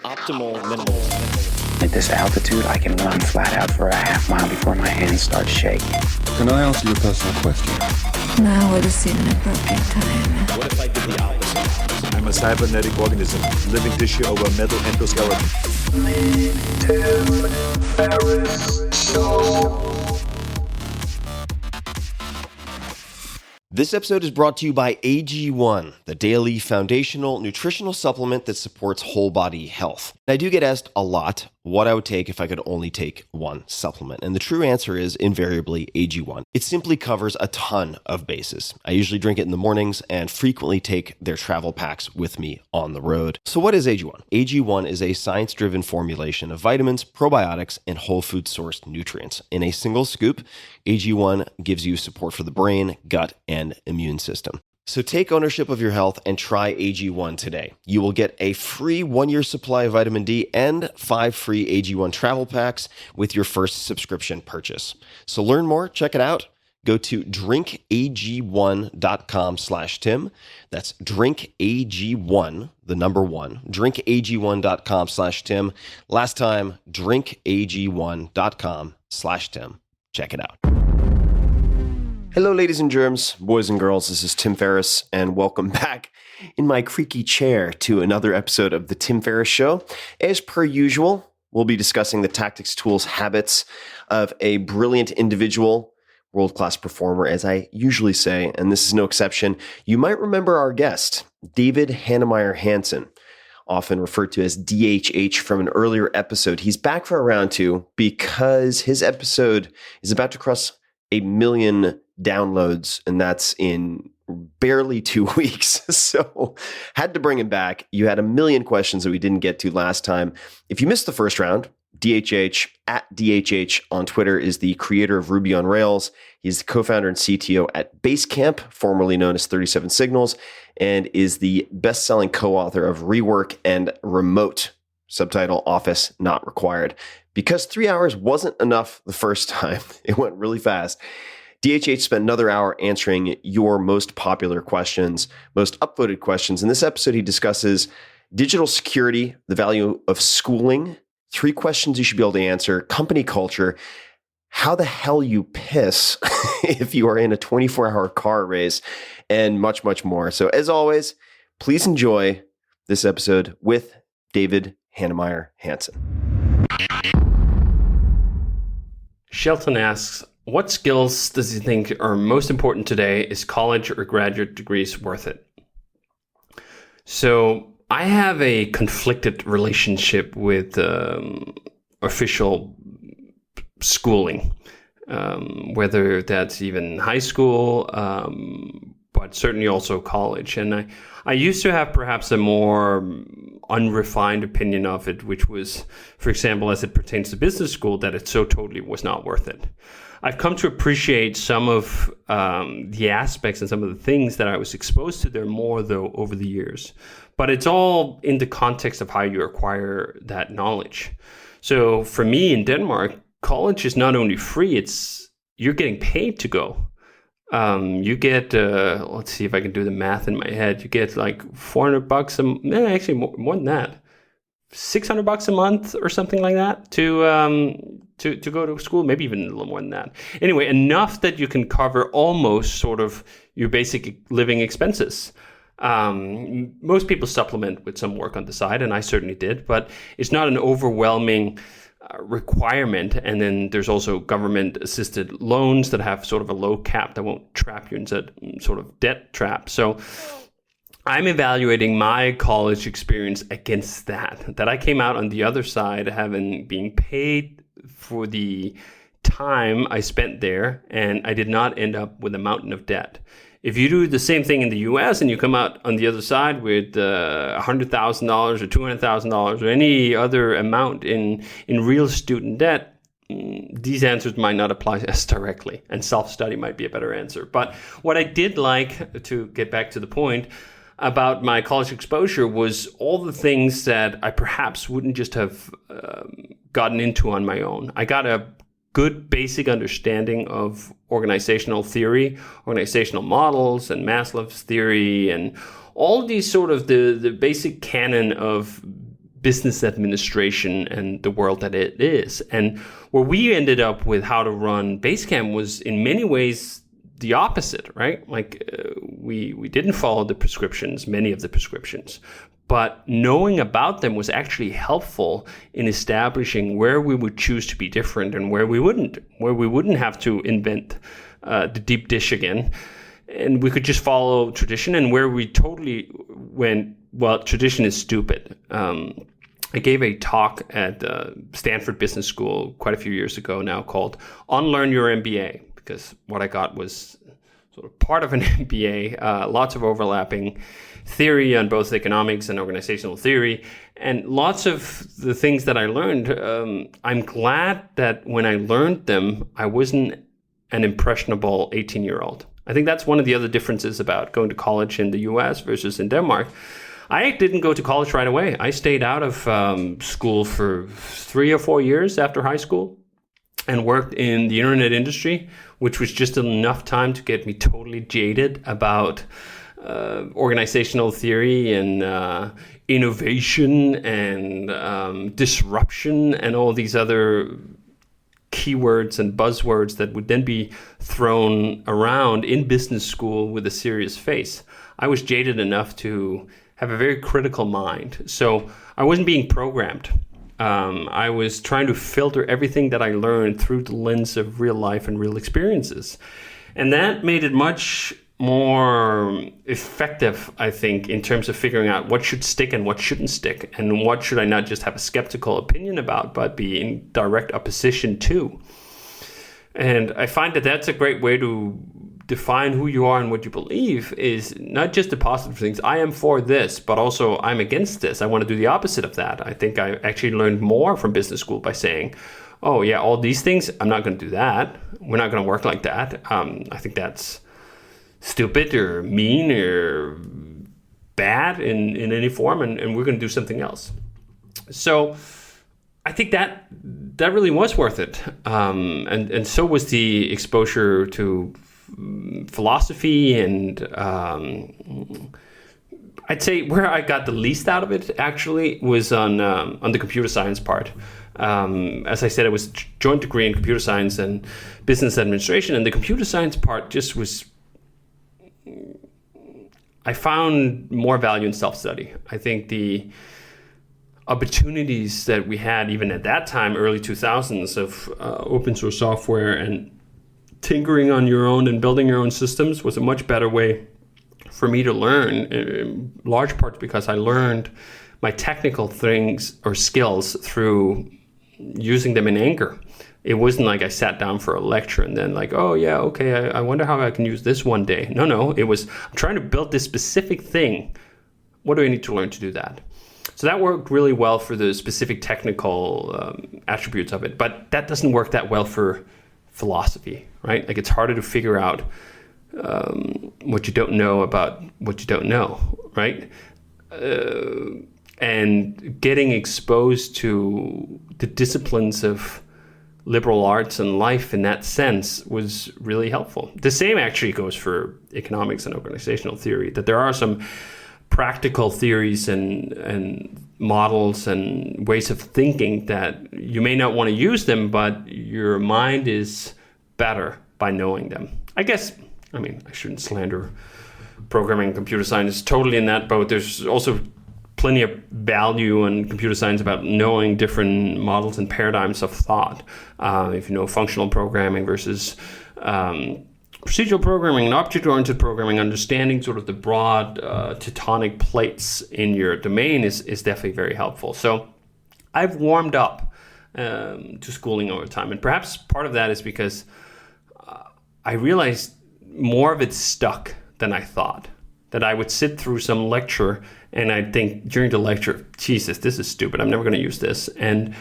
Optimal minimalism. At this altitude, I can run flat out for a half mile before my hands start shaking. Can I ask you a personal question? Now would seem an appropriate time. What if I did the opposite? I'm a cybernetic organism, living tissue over a metal endoskeleton. Tim Ferriss Show. This episode is brought to you by AG1, the daily foundational nutritional supplement that supports whole body health. I do get asked a lot what I would take if I could only take one supplement. And the true answer is invariably AG1. It simply covers a ton of bases. I usually drink it in the mornings and frequently take their travel packs with me on the road. So what is AG1? AG1 is a science-driven formulation of vitamins, probiotics, and whole food sourced nutrients. In a single scoop, AG1 gives you support for the brain, gut, and immune system. So take ownership of your health and try AG1 today. You will get a free 1-year supply of vitamin D and 5 free AG1 travel packs with your first subscription purchase. So learn more, check it out. Go to drinkag1.com/Tim. That's drinkag1, the number 1, drinkag1.com/Tim. Last time, drinkag1.com/Tim. Check it out. Hello, ladies and germs, boys and girls. This is Tim Ferriss, and welcome back in my creaky chair to another episode of The Tim Ferriss Show. As per usual, we'll be discussing the tactics, tools, habits of a brilliant individual, world-class performer, as I usually say, and this is no exception. You might remember our guest, David Heinemeier Hansson, often referred to as DHH from an earlier episode. He's back for a round 2 because his episode is about to cross 1 million downloads, and that's in barely 2 weeks. So had to bring him back. You had 1 million questions that we didn't get to last time. If you missed the first round, DHH at DHH on Twitter is the creator of Ruby on Rails. He's the co-founder and CTO at Basecamp, formerly known as 37 Signals, and is the best-selling co-author of Rework and Remote, subtitle Office Not Required. Because 3 hours wasn't enough the first time, it went really fast. DHH spent another hour answering your most popular questions, most upvoted questions. In this episode, he discusses digital security, the value of schooling, 3 questions you should be able to answer, company culture, how the hell you piss if you are in a 24-hour car race, and much, much more. So as always, please enjoy this episode with David Heinemeier Hansson. Shelton asks, what skills does he think are most important today? Is college or graduate degrees worth it? So I have a conflicted relationship with official schooling, whether that's even high school, but certainly also college. And I used to have perhaps a more unrefined opinion of it, which was, for example, as it pertains to business school, that it so totally was not worth it. I've come to appreciate some of the aspects and some of the things that I was exposed to there more, though, over the years. But it's all in the context of how you acquire that knowledge. So for me in Denmark, college is not only free, you're getting paid to go. You get, let's see if I can do the math in my head. You get like $400 actually more than that. $600 a month or something like that to go to school, maybe even a little more than that. Anyway, enough that you can cover almost sort of your basic living expenses. Most people supplement with some work on the side, and I certainly did, but it's not an overwhelming requirement. And then there's also government-assisted loans that have sort of a low cap that won't trap you into sort of debt trap. So I'm evaluating my college experience against that I came out on the other side having being paid for the time I spent there, and I did not end up with a mountain of debt. If you do the same thing in the US and you come out on the other side with $100,000 or $200,000 or any other amount in real student debt, these answers might not apply as directly, and self-study might be a better answer. But what I did like, to get back to the point, about my college exposure was all the things that I perhaps wouldn't just have gotten into on my own. I got a good basic understanding of organizational theory, organizational models, and Maslow's theory, and all of these sort of the basic canon of business administration and the world that it is. And where we ended up with how to run Basecamp was in many ways the opposite, right? Like we didn't follow the prescriptions, many of the prescriptions, but knowing about them was actually helpful in establishing where we would choose to be different and where we wouldn't have to invent the deep dish again. And we could just follow tradition, and where we totally went, well, tradition is stupid. I gave a talk at Stanford Business School quite a few years ago now called Unlearn Your MBA, because what I got was sort of part of an MBA, lots of overlapping theory on both economics and organizational theory, and lots of the things that I learned, I'm glad that when I learned them, I wasn't an impressionable 18-year-old. I think that's one of the other differences about going to college in the US versus in Denmark. I didn't go to college right away. I stayed out of school for 3 or 4 years after high school and worked in the internet industry, which was just enough time to get me totally jaded about organizational theory and innovation and disruption and all these other keywords and buzzwords that would then be thrown around in business school with a serious face. I was jaded enough to have a very critical mind. So I wasn't being programmed. I was trying to filter everything that I learned through the lens of real life and real experiences. And that made it much more effective, I think, in terms of figuring out what should stick and what shouldn't stick, and what should I not just have a skeptical opinion about, but be in direct opposition to. And I find that that's a great way to define who you are and what you believe, is not just the positive things. I am for this, but also I'm against this. I want to do the opposite of that. I think I actually learned more from business school by saying, oh yeah, all these things, I'm not going to do that. We're not going to work like that. I think that's stupid or mean or bad in any form, and we're going to do something else. So I think that really was worth it. And so was the exposure to philosophy, and I'd say where I got the least out of it actually was on the computer science part. As I said, it was joint degree in computer science and business administration, and the computer science part just was, I found more value in self-study. I think the opportunities that we had even at that time, early 2000s, of open source software and tinkering on your own and building your own systems was a much better way for me to learn, in large part because I learned my technical things or skills through using them in anger. It wasn't like I sat down for a lecture and then like, oh yeah, okay, I wonder how I can use this one day. No, it was, I'm trying to build this specific thing. What do I need to learn to do that? So that worked really well for the specific technical attributes of it, but that doesn't work that well for philosophy, right? Like it's harder to figure out what you don't know about what you don't know, right? And getting exposed to the disciplines of liberal arts and life in that sense was really helpful. The same actually goes for economics and organizational theory, that there are some practical theories and models and ways of thinking that you may not want to use them, but your mind is better by knowing them. I guess, I mean, I shouldn't slander programming and computer science totally in that boat. There's also plenty of value in computer science about knowing different models and paradigms of thought. If you know functional programming versus procedural programming and object-oriented programming, understanding sort of the broad tectonic plates in your domain is definitely very helpful. So I've warmed up to schooling over time. And perhaps part of that is because I realized more of it stuck than I thought. That I would sit through some lecture and I'd think during the lecture, Jesus, this is stupid. I'm never going to use this. And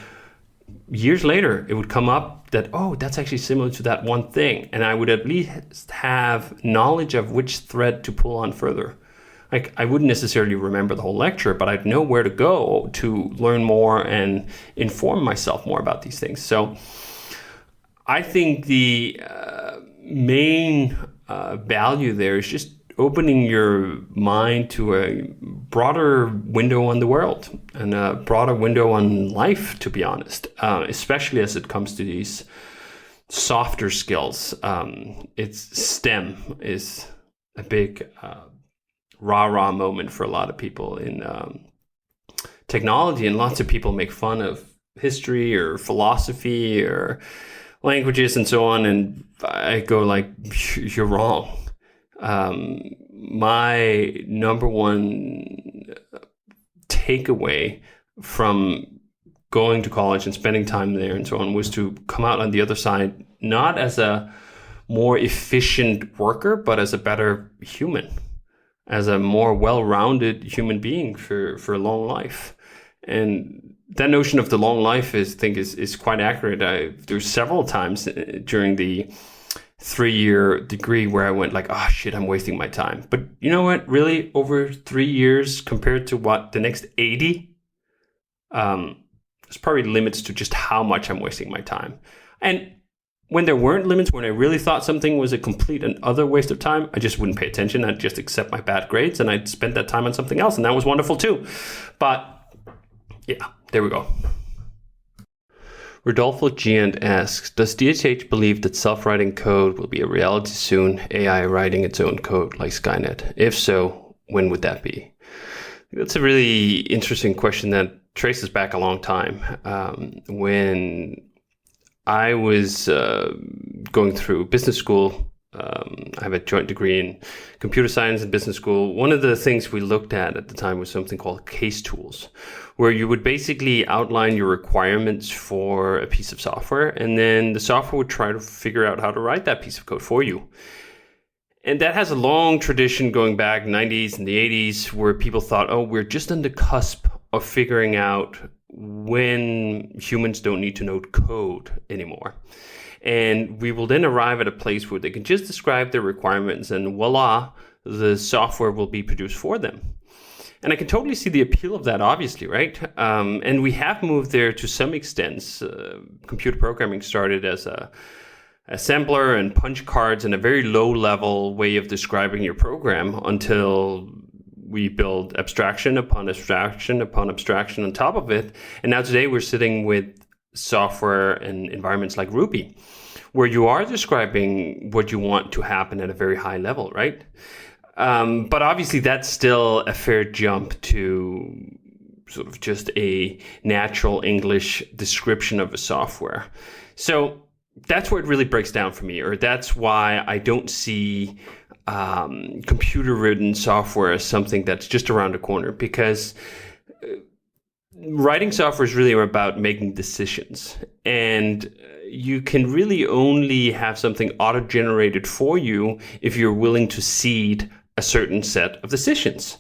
years later, it would come up that, oh, that's actually similar to that one thing. And I would at least have knowledge of which thread to pull on further. Like, I wouldn't necessarily remember the whole lecture, but I'd know where to go to learn more and inform myself more about these things. So I think the main value there is just opening your mind to a broader window on the world and a broader window on life, to be honest, especially as it comes to these softer skills. It's STEM is a big rah-rah moment for a lot of people in technology, and lots of people make fun of history or philosophy or languages and so on, and I go like, you're wrong. My number one takeaway from going to college and spending time there and so on was to come out on the other side not as a more efficient worker, but as a better human, as a more well-rounded human being for a long life. And that notion of the long life is quite accurate. There's several times during the 3-year degree where I went like, oh shit, I'm wasting my time. But you know what? Really, over 3 years compared to what the next 80, there's probably limits to just how much I'm wasting my time. And when there weren't limits, when I really thought something was a complete and utter waste of time, I just wouldn't pay attention. I'd just accept my bad grades and I'd spend that time on something else. And that was wonderful too. But yeah, there we go. Rodolfo Giant asks, does DHH believe that self-writing code will be a reality soon, AI writing its own code like Skynet? If so, when would that be? That's a really interesting question that traces back a long time. When I was going through business school, I have a joint degree in computer science and business school. One of the things we looked at the time was something called case tools, where you would basically outline your requirements for a piece of software, and then the software would try to figure out how to write that piece of code for you. And that has a long tradition going back 90s and the 80s, where people thought, oh, we're just on the cusp of figuring out when humans don't need to know code anymore. And we will then arrive at a place where they can just describe their requirements and voila, the software will be produced for them. And I can totally see the appeal of that, obviously, right? And we have moved there to some extent. Computer programming started as a assembler and punch cards and a very low-level way of describing your program until we build abstraction upon abstraction upon abstraction on top of it. And now today we're sitting with software and environments like Ruby, where you are describing what you want to happen at a very high level, right? But obviously that's still a fair jump to sort of just a natural English description of a software. So that's where it really breaks down for me, or that's why I don't see computer-written software as something that's just around the corner, because writing software is really about making decisions, and you can really only have something auto-generated for you if you're willing to cede a certain set of decisions.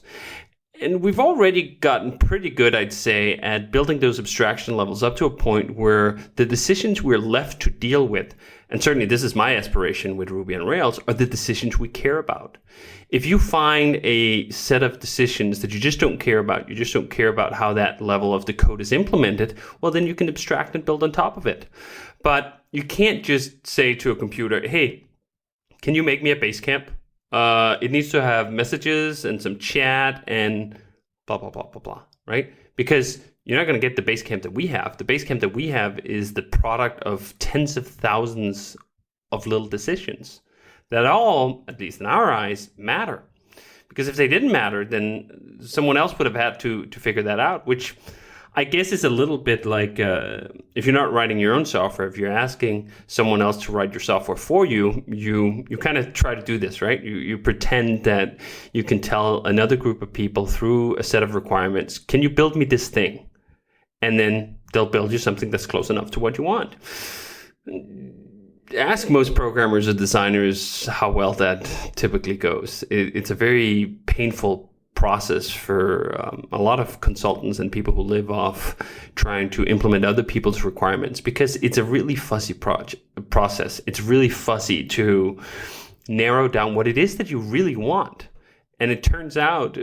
And we've already gotten pretty good, I'd say, at building those abstraction levels up to a point where the decisions we're left to deal with, and certainly this is my aspiration with Ruby on Rails, are the decisions we care about. If you find a set of decisions that you just don't care about, you just don't care about how that level of the code is implemented, well, then you can abstract and build on top of it. But you can't just say to a computer, hey, can you make me a base camp? It needs to have messages and some chat and blah, blah, blah, blah, blah, right? Because you're not going to get the base camp that we have. The base camp that we have is the product of tens of thousands of little decisions that all, at least in our eyes, matter. Because if they didn't matter, then someone else would have had to figure that out, which I guess is a little bit like if you're not writing your own software, if you're asking someone else to write your software for you, you kind of try to do this, right? You pretend that you can tell another group of people through a set of requirements, can you build me this thing? And then they'll build you something that's close enough to what you want. Ask most programmers or designers how well that typically goes. It's a very painful process for a lot of consultants and people who live off trying to implement other people's requirements, because it's a really fuzzy process. It's really fuzzy to narrow down what it is that you really want. And it turns out,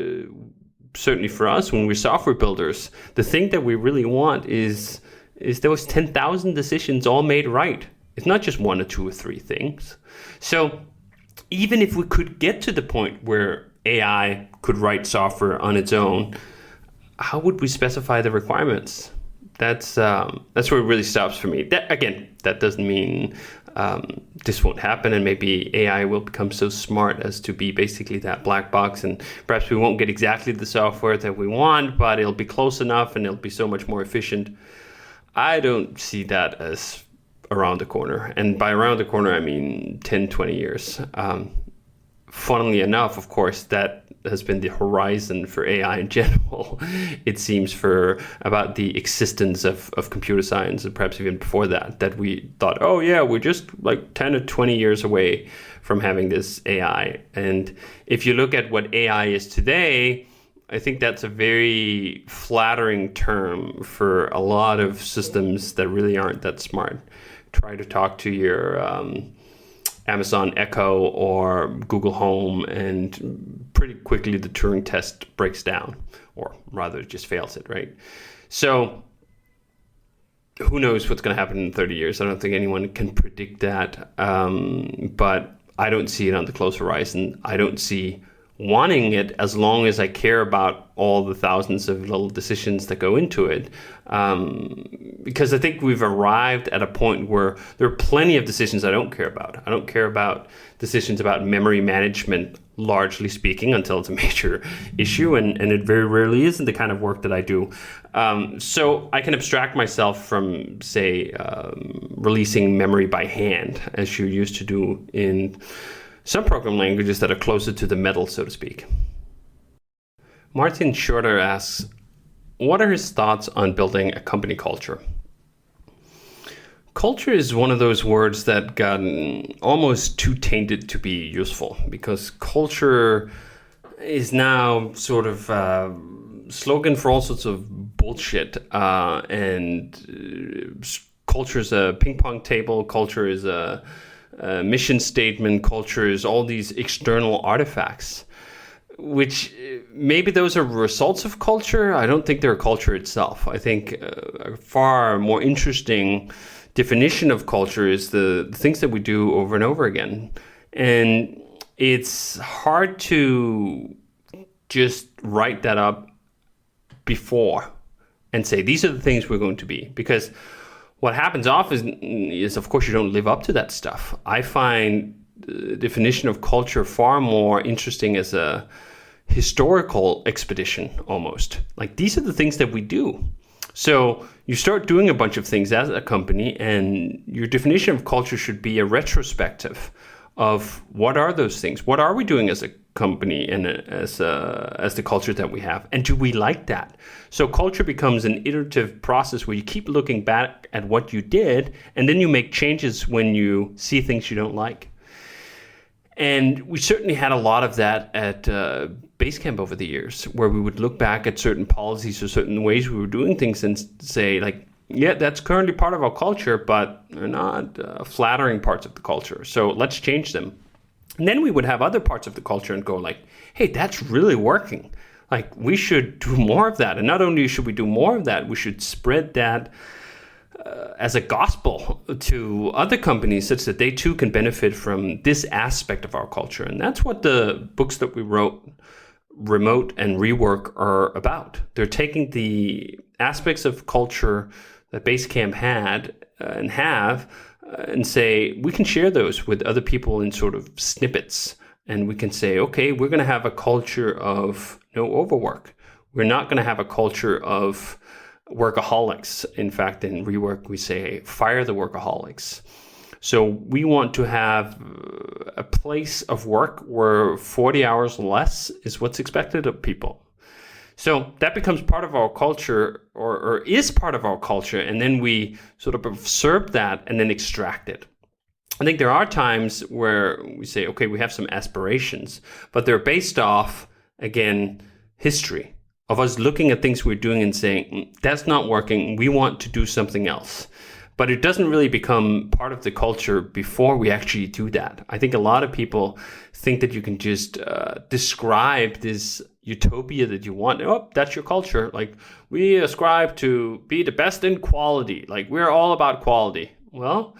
certainly for us, when we're software builders, the thing that we really want is those 10,000 decisions all made right. It's not just one or two or three things. So even if we could get to the point where AI could write software on its own, how would we specify the requirements? That's where it really stops for me. That doesn't mean this won't happen, and maybe AI will become so smart as to be basically that black box, and perhaps we won't get exactly the software that we want, but it'll be close enough and it'll be so much more efficient. I don't see that as around the corner. And by around the corner, I mean 10, 20 years. Funnily enough, of course, that has been the horizon for AI in general, it seems, for about the existence of computer science, and perhaps even before that we thought, oh yeah, we're just like 10 or 20 years away from having this AI. And if you look at what AI is today, I think that's a very flattering term for a lot of systems that really aren't that smart. Try to talk to your Amazon Echo or Google Home, and pretty quickly the Turing test breaks down, or rather it just fails it, right? So who knows what's going to happen in 30 years? I don't think anyone can predict that, but I don't see it on the close horizon. I don't see wanting it as long as I care about all the thousands of little decisions that go into it. Because I think we've arrived at a point where there are plenty of decisions I don't care about. I don't care about decisions about memory management, largely speaking, until it's a major issue, and it very rarely isn't the kind of work that I do. So I can abstract myself from, say, releasing memory by hand, as you used to do in some programming languages that are closer to the metal, so to speak. Martin Shorter asks, what are his thoughts on building a company culture? Culture is one of those words that got almost too tainted to be useful, because culture is now sort of a slogan for all sorts of bullshit. And culture is a ping pong table, culture is a mission statement, culture is all these external artifacts, which maybe those are results of culture. I don't think they're a culture itself. I think a far more interesting definition of culture is the things that we do over and over again. And it's hard to just write that up before and say, these are the things we're going to be. Because what happens often is, of course, you don't live up to that stuff. I find the definition of culture far more interesting as a historical expedition, almost. Like, these are the things that we do. So you start doing a bunch of things as a company, and your definition of culture should be a retrospective of what are those things? What are we doing as a company and as the culture that we have? And do we like that? So culture becomes an iterative process where you keep looking back at what you did, and then you make changes when you see things you don't like. And we certainly had a lot of that at Basecamp over the years, where we would look back at certain policies or certain ways we were doing things and say, like, yeah, that's currently part of our culture, but they're not flattering parts of the culture. So let's change them. And then we would have other parts of the culture and go like, hey, that's really working. Like, we should do more of that. And not only should we do more of that, we should spread that as a gospel to other companies such that they too can benefit from this aspect of our culture. And that's what the books that we wrote, Remote and Rework, are about. They're taking the aspects of culture that Basecamp had and have and say, we can share those with other people in sort of snippets. And we can say, okay, we're going to have a culture of no overwork. We're not going to have a culture of workaholics. In fact, in Rework, we say, fire the workaholics. So we want to have a place of work where 40 hours less is what's expected of people. So that becomes part of our culture, or is part of our culture, and then we sort of absorb that and then extract it. I think there are times where we say, okay, we have some aspirations, but they're based off, again, history of us looking at things we're doing and saying, that's not working, we want to do something else. But it doesn't really become part of the culture before we actually do that. I think a lot of people think that you can just describe this utopia that you want. Oh, that's your culture. Like, we ascribe to be the best in quality. Like, we're all about quality. Well,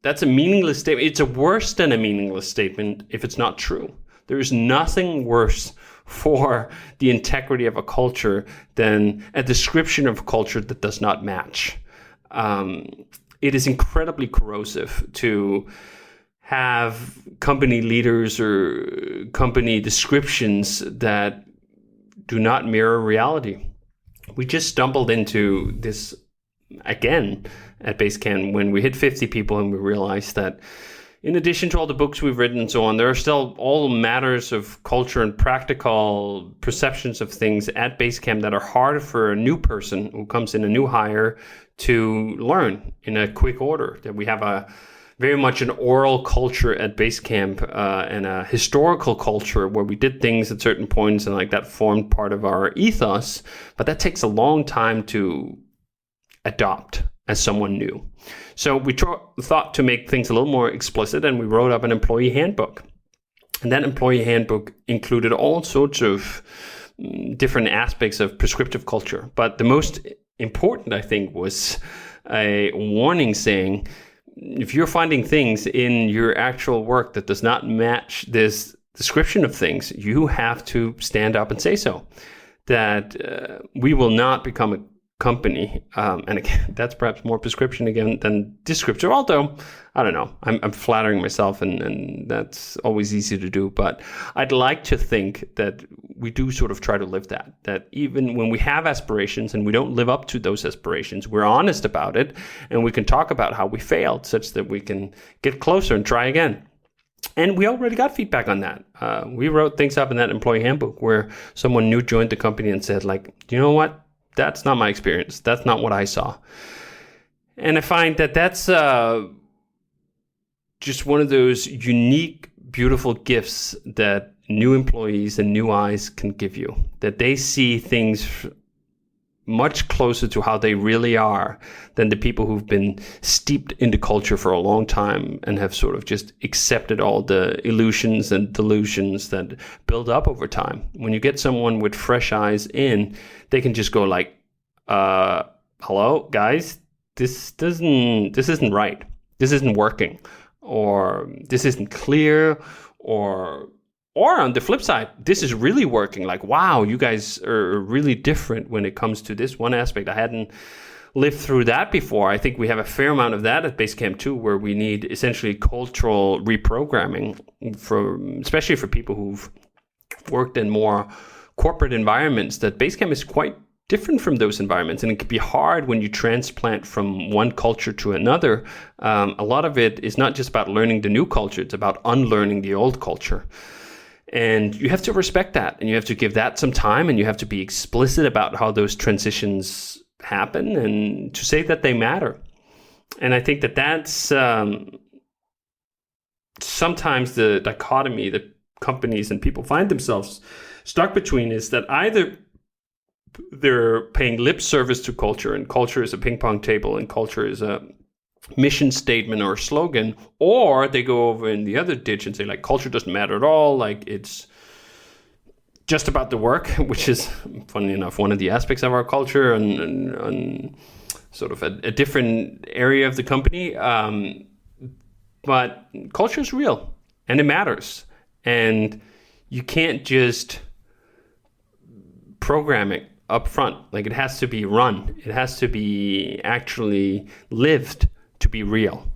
that's a meaningless statement. It's a worse than a meaningless statement if it's not true. There is nothing worse for the integrity of a culture than a description of a culture that does not match. It is incredibly corrosive to have company leaders or company descriptions that do not mirror reality. We just stumbled into this again at Basecamp when we hit 50 people and we realized that in addition to all the books we've written and so on, there are still all matters of culture and practical perceptions of things at Basecamp that are hard for a new person who comes in, a new hire, to learn in a quick order. That we have a very much an oral culture at Basecamp and a historical culture where we did things at certain points and like that formed part of our ethos. But that takes a long time to adopt as someone new. So we thought to make things a little more explicit, and we wrote up an employee handbook. And that employee handbook included all sorts of different aspects of prescriptive culture. But the most important, I think, was a warning saying, if you're finding things in your actual work that does not match this description of things, you have to stand up and say so. That we will not become a company, and again, that's perhaps more prescription again than descriptive, although I don't know, I'm flattering myself and that's always easy to do, but I'd like to think that we do sort of try to live that even when we have aspirations and we don't live up to those aspirations, we're honest about it and we can talk about how we failed such that we can get closer and try again. And we already got feedback on that. We wrote things up in that employee handbook where someone new joined the company and said, like, you know what? That's not my experience. That's not what I saw. And I find that that's just one of those unique, beautiful gifts that new employees and new eyes can give you. That they see things much closer to how they really are than the people who've been steeped into culture for a long time and have sort of just accepted all the illusions and delusions that build up over time. When you get someone with fresh eyes in, they can just go like, hello, guys, this isn't right. This isn't working, or this isn't clear, or on the flip side, this is really working. Like, wow, you guys are really different when it comes to this one aspect. I hadn't lived through that before. I think we have a fair amount of that at Basecamp too, where we need essentially cultural reprogramming, especially for people who've worked in more corporate environments, that Basecamp is quite different from those environments. And it can be hard when you transplant from one culture to another. A lot of it is not just about learning the new culture, it's about unlearning the old culture. And you have to respect that, and you have to give that some time, and you have to be explicit about how those transitions happen and to say that they matter. And I think that that's sometimes the dichotomy that companies and people find themselves stuck between, is that either they're paying lip service to culture, and culture is a ping pong table, and culture is a mission statement or a slogan, or they go over in the other ditch and say, like, culture doesn't matter at all, like it's just about the work, which is, funny enough, one of the aspects of our culture and sort of a different area of the company. But culture is real and it matters, and you can't just program it up front. Like, it has to be run, it has to be actually lived to be real.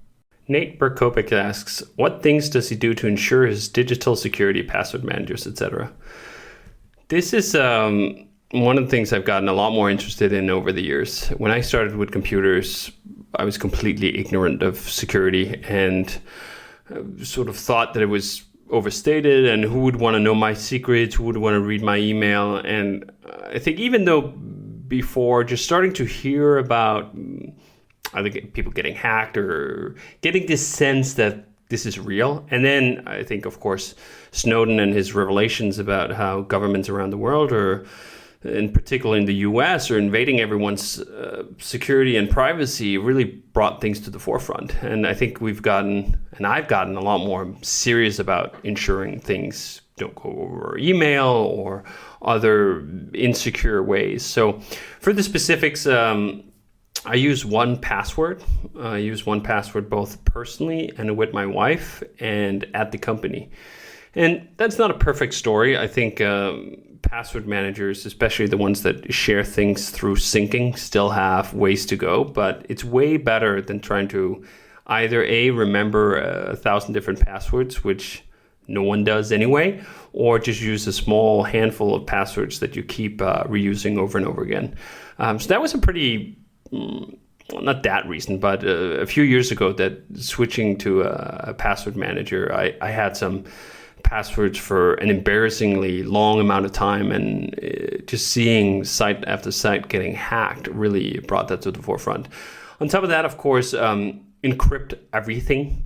Nate Berkopik asks, what things does he do to ensure his digital security, password managers, etc.? This is one of the things I've gotten a lot more interested in over the years. When I started with computers, I was completely ignorant of security and sort of thought that it was overstated, and who would want to know my secrets, who would want to read my email. And I think even though before, just starting to hear about either people getting hacked or getting this sense that this is real. And then I think, of course, Snowden and his revelations about how governments around the world, or in particular in the US, are invading everyone's security and privacy, really brought things to the forefront. And I think I've gotten a lot more serious about ensuring things don't go over email or other insecure ways. So for the specifics, I use 1Password. I use 1Password both personally and with my wife and at the company. And that's not a perfect story. I think password managers, especially the ones that share things through syncing, still have ways to go. But it's way better than trying to either remember 1,000 different passwords, which no one does anyway, or just use a small handful of passwords that you keep reusing over and over again. So that was a pretty, not that recent, but a few years ago that switching to a password manager, I had some passwords for an embarrassingly long amount of time, and just seeing site after site getting hacked really brought that to the forefront. On top of that, of course, encrypt everything.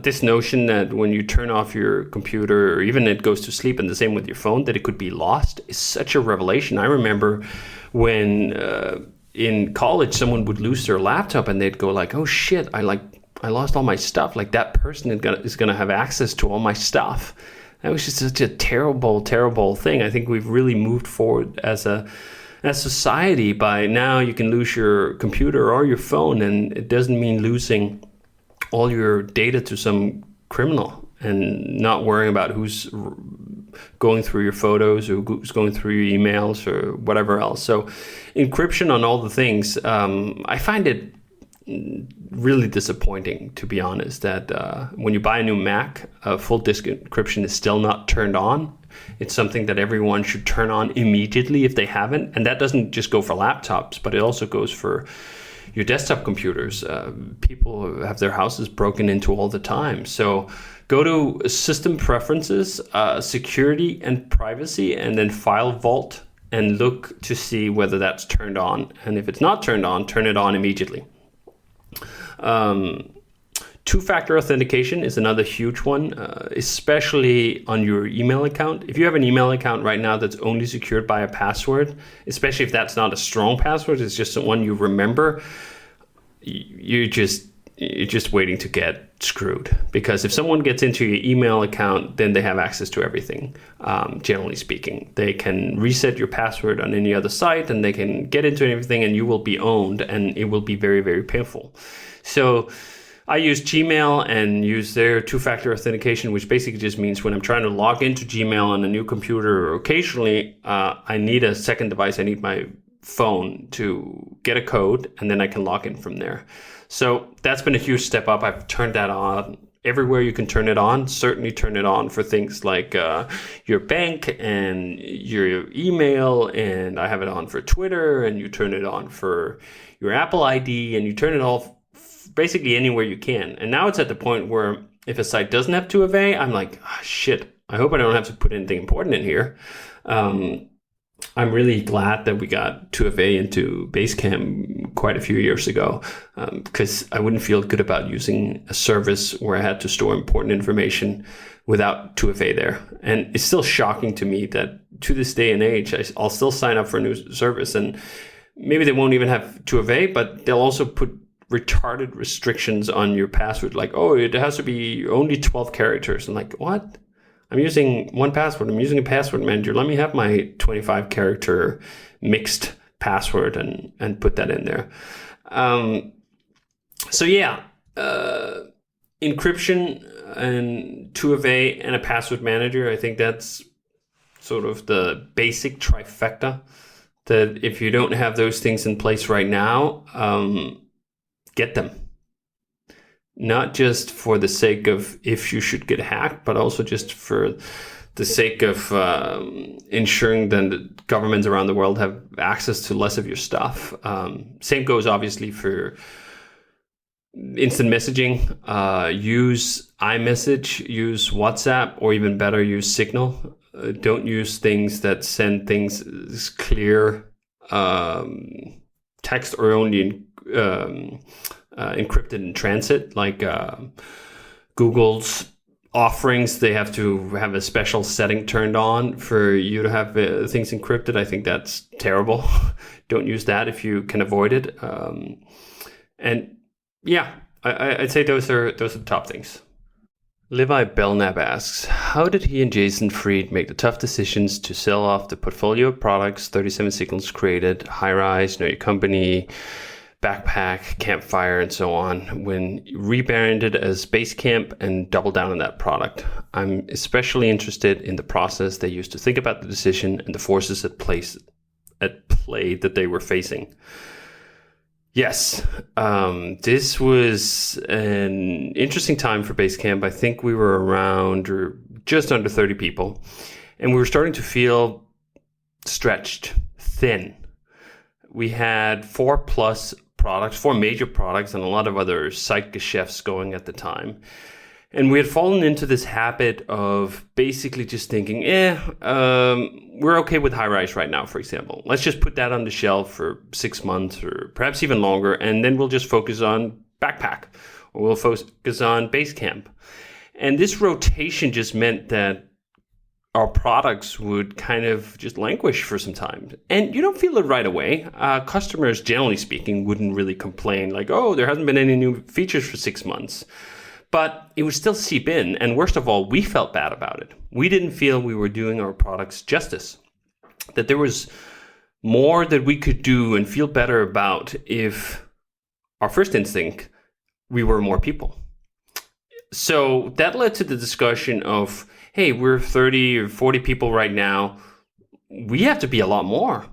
This notion that when you turn off your computer, or even it goes to sleep, and the same with your phone, that it could be lost is such a revelation. I remember when in college someone would lose their laptop and they'd go like, oh shit, I lost all my stuff. Like that person is gonna have access to all my stuff. That was just such a terrible, terrible thing. I think we've really moved forward as society by now you can lose your computer or your phone, and it doesn't mean losing all your data to some criminal and not worrying about who's going through your photos or who's going through your emails or whatever else. So encryption on all the things, I find it really disappointing, to be honest, that when you buy a new Mac, full disk encryption is still not turned on. It's something that everyone should turn on immediately if they haven't. And that doesn't just go for laptops, but it also goes for your desktop computers. People have their houses broken into all the time. So go to System Preferences, Security and Privacy, and then File Vault, and look to see whether that's turned on. And if it's not turned on, turn it on immediately. Two-factor authentication is another huge one, especially on your email account. If you have an email account right now that's only secured by a password, especially if that's not a strong password, it's just one you remember, you're just waiting to get screwed. Because if someone gets into your email account, then they have access to everything, generally speaking. They can reset your password on any other site, and they can get into everything, and you will be owned, and it will be very, very painful. So I use Gmail and use their two-factor authentication, which basically just means when I'm trying to log into Gmail on a new computer, or occasionally I need a second device, I need my phone to get a code, and then I can log in from there. So that's been a huge step up. I've turned that on everywhere you can turn it on. Certainly turn it on for things like your bank and your email, and I have it on for Twitter, and you turn it on for your Apple ID, and you turn it off basically anywhere you can. And now it's at the point where if a site doesn't have 2FA, I'm like, oh, shit, I hope I don't have to put anything important in here. I'm really glad that we got 2FA into Basecamp quite a few years ago, because I wouldn't feel good about using a service where I had to store important information without 2FA there. And it's still shocking to me that to this day and age, I'll still sign up for a new service, and maybe they won't even have 2FA, but they'll also put retarded restrictions on your password, like, oh, it has to be only 12 characters. I'm like, what? I'm using 1Password. I'm using a password manager. Let me have my 25 character mixed password and put that in there. So yeah, encryption and 2FA and a password manager. I think that's sort of the basic trifecta, that if you don't have those things in place right now, get them. Not just for the sake of if you should get hacked, but also just for the sake of ensuring that governments around the world have access to less of your stuff. Same goes obviously for instant messaging. Use iMessage, use WhatsApp, or even better, use Signal. Don't use things that send things as clear text or only encrypted in transit, like Google's offerings. They have to have a special setting turned on for you to have things encrypted. I think that's terrible. Don't use that if you can avoid it. And yeah, I'd say those are the top things. Levi Belknap asks, how did he and Jason Fried make the tough decisions to sell off the portfolio of products 37 Signals created, High Rise, Know Your Company, Backpack, Campfire, and so on, when rebranded as Basecamp and doubled down on that product. I'm especially interested in the process they used to think about the decision and the forces at play that they were facing. Yes, this was an interesting time for Basecamp. I think we were around or just under 30 people, and we were starting to feel stretched, thin. We had 4 major products, and a lot of other side geschäfts going at the time. And we had fallen into this habit of basically just thinking, we're okay with high-rise right now, for example. Let's just put that on the shelf for 6 months or perhaps even longer, and then we'll just focus on Backpack, or we'll focus on Basecamp. And this rotation just meant that our products would kind of just languish for some time. And you don't feel it right away. Customers, generally speaking, wouldn't really complain like, oh, there hasn't been any new features for 6 months. But it would still seep in. And worst of all, we felt bad about it. We didn't feel we were doing our products justice. That there was more that we could do and feel better about if our first instinct, we were more people. So that led to the discussion of, hey, we're 30 or 40 people right now. We have to be a lot more.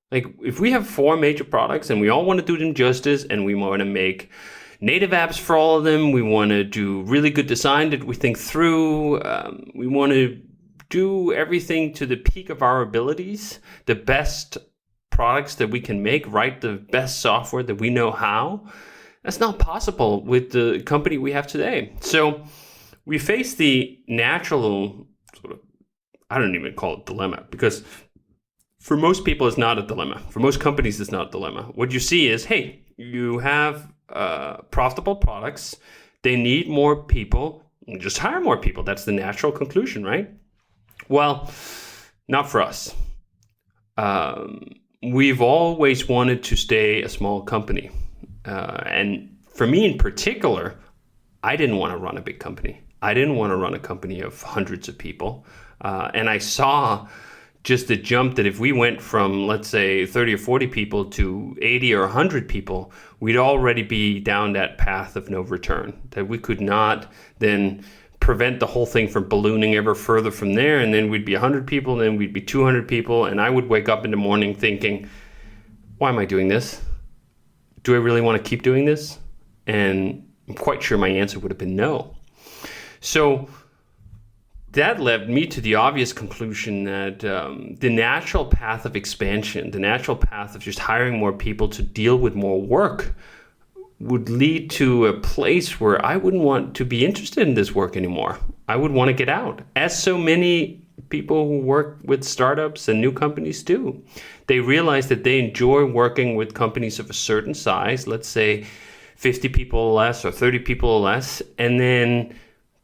Like, if we have 4 major products and we all want to do them justice and we want to make native apps for all of them, we want to do really good design that we think through, we want to do everything to the peak of our abilities, the best products that we can make, write the best software that we know how. That's not possible with the company we have today. So we face the natural sort of, I don't even call it dilemma, because for most people it's not a dilemma. For most companies it's not a dilemma. What you see is, hey, you have profitable products. They need more people. Just hire more people. That's the natural conclusion, right? Well, not for us. We've always wanted to stay a small company. And for me in particular, I didn't want to run a big company. I didn't want to run a company of hundreds of people. And I saw just the jump that if we went from, let's say, 30 or 40 people to 80 or 100 people, we'd already be down that path of no return, that we could not then prevent the whole thing from ballooning ever further from there. And then we'd be 100 people, and then we'd be 200 people. And I would wake up in the morning thinking, why am I doing this? Do I really want to keep doing this? And I'm quite sure my answer would have been no. So that led me to the obvious conclusion that the natural path of expansion, the natural path of just hiring more people to deal with more work would lead to a place where I wouldn't want to be interested in this work anymore. I would want to get out, as so many people who work with startups and new companies do. They realize that they enjoy working with companies of a certain size, let's say 50 people or less or 30 people or less, and then